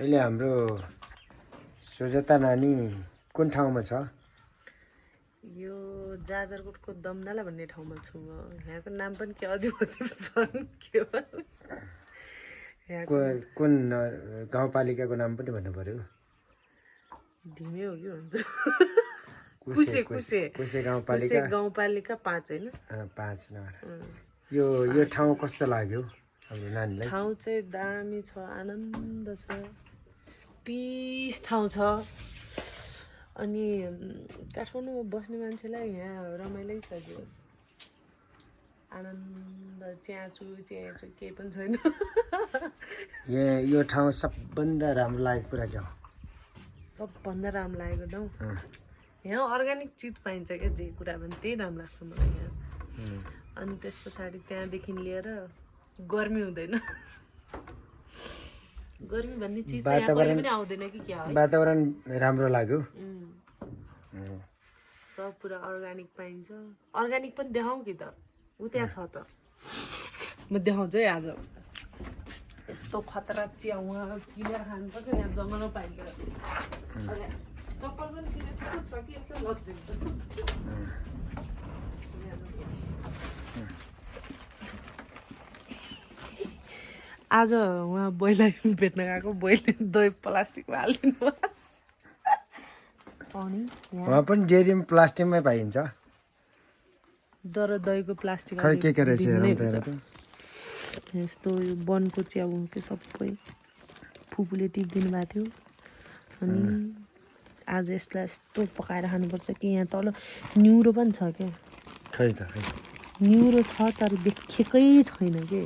अहिले हाम्रो सुजाता नानी कुन ठाउँमा छ? यो जाजरकोटको दमनाला भन्ने ठाउँमा छु म। यहाँको नाम पनि के अझै छन् के कुन गाउँपालिकाको नाम पनि भन्नु पर्यो। ढिमे हो कि भन्छ कुसे कुसे कुसे गाउँपालिका गाउँपालिका 5 हैन 5 नम्बर। यो ठाउँ कस्तो लाग्यो हाम्रो नानीलाई? ठाउँ चाहिँ दामी छ, आनन्द छ, पिस ठाउँ छ। अनि काठमाडौँमा बस्ने मान्छेलाई यहाँ रमाइलै सजियोस्, आनन्द, च्याचु केही पनि छैन। यो ठाउँ सबभन्दा राम्रो लागेको कुरा के हो? सबभन्दा राम्रो लागेको ठाउँ यहाँ अर्ग्यानिक चिज पाइन्छ क्या, जे कुरा पनि त्यही राम्रो लाग्छ मलाई यहाँ। अनि त्यस पछाडि त्यहाँदेखि लिएर गर्मी हुँदैन, गर्मी भन्ने चिज पनि आउँदैन कि क्या हो। वातावरण राम्रो लाग्यो। सब पुरा अर्ग्यानिक पाइन्छ। अर्ग्यानिक पनि देखाउँ कि त, उ त्यहाँ छ त, म देखाउँछु है आज। यस्तो खतरा च्याउ किनेर खानुपर्छ, यहाँ जङ्गलमा पाइन्छ। चप्पल पनि किने यस्तो छ कि यस्तो लगिदिन्छ। आज उहाँ बोइलाई भेट्न गएको, बोइले दही प्लास्टिकमा हालिदिनु भयो। वहाँ पनि डेरीमा प्लास्टिकमै पाइन्छ। तर दहीको प्लास्टिक खै के रहेछ हेरौँ त। यस्तो यो वनको च्याउ के सबै फुपूले टिपिदिनु भएको थियो। अनि आज यसलाई यस्तो पकाएर खानुपर्छ कि यहाँ तल न्युरो पनि छ क्या। खै त खै न्युरो छ तर देखेकै छैन के।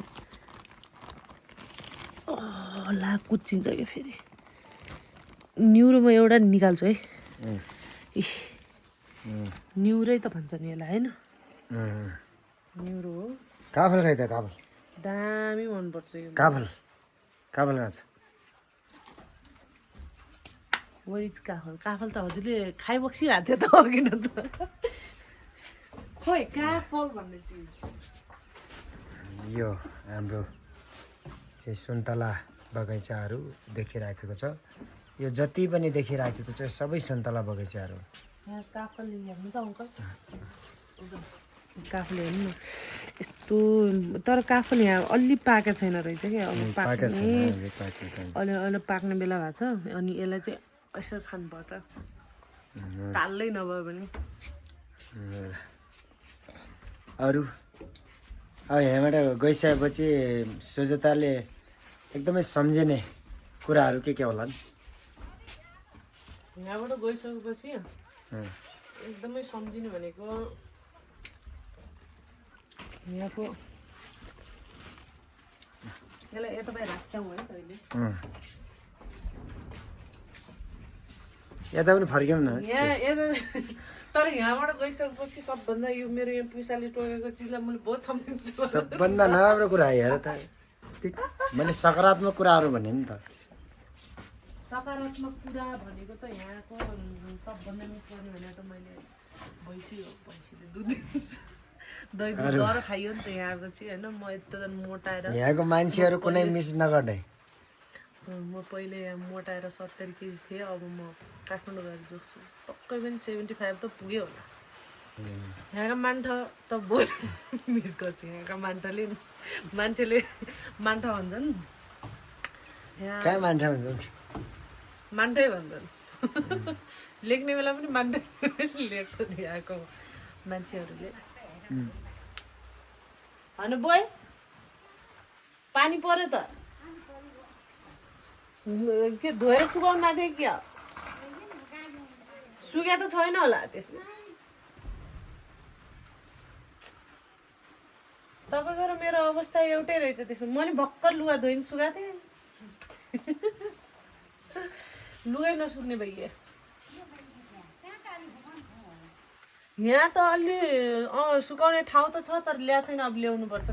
ला कुच्चिन्छ कि फेरि न्युरोमा एउटा निकाल्छु है। न्युरै त भन्छ नि यसलाई होइन, न्युरो हो। काफल खै त काफल दामी मनपर्छ यो। काफल काफल कहाँ छ? काफल त हजुरले खाइबक्सिरहेको थियो त अघि न त। खोइ काफल भन्ने चिज यो हाम्रो चाहिँ सुन्तला बगैँचाहरू देखिराखेको छ। यो जति पनि देखिराखेको छ सबै सुन्तला बगैँचाहरू। यहाँ काफल हेर्नु त अङ्कल, काफल हेर्नु न यस्तो। तर काफल यहाँ अलि पाकेको छैन रहेछ क्या, अब अलि पाक्ने बेला भएको छ। अनि यसलाई चाहिँ यसरी खानु पर्छ, तालै नभए पनि। अरू यहाँबाट गइसकेपछि सुजाताले एकदमै सम्झिने कुराहरू के होला? यहाँबाट गइसकेपछि एकदमै सम्झिने भनेको यहाँको, यसलाई यता बाहिर राख्छौँ है कहिले, यता पनि फर्क्यौँ न। तर यहाँबाट गइसकेपछि सबभन्दा यो मेरो यहाँ पैसाले टोकेको चिजलाई मैले बहुत सम्झिन्छु। सबभन्दा नराम्रो कुरा हेर त, मैले सकारात्मक कुराहरू भने नि त। सकारात्मक कुरा भनेको त यहाँको सबभन्दा मिस गर्ने भने त मैले भैँसीले दुध दही गएर खाइयो नि त यहाँको चाहिँ होइन। म यस्तो मोटाएर, यहाँको मान्छेहरू कुनै मिस नगर्ने। म पहिले यहाँ मोटाएर 70 केजी थिएँ, अब म काठमाडौँ गएर जोग्छु पक्कै पनि 75 त पुग्यो होला। यहाँका मान्छे त बहुत मिस गर्छु। यहाँका मान्छेले मान्छे भन्छन्, कहाँ मान्छे भन्छन्? मान्छे भन्छन्। लेख्ने बेला पनि मान्छे लेख्छन् यहाँको मान्छेहरूले। होइन बोय, पानी पर्यो त के धोएर सुकाउनु माथि क्या? सुक्या त छैन होला त्यसमा। तपाईँको र मेरो अवस्था एउटै रहेछ त्यसमा। मैले भर्खर लुगा धोइन सुकाएको थिएँ, लुगै नसुक्ने भइगयो। यहाँ त अलि सुकाउने ठाउँ त छ तर ल्याएको छैन, अब ल्याउनु पर्छ।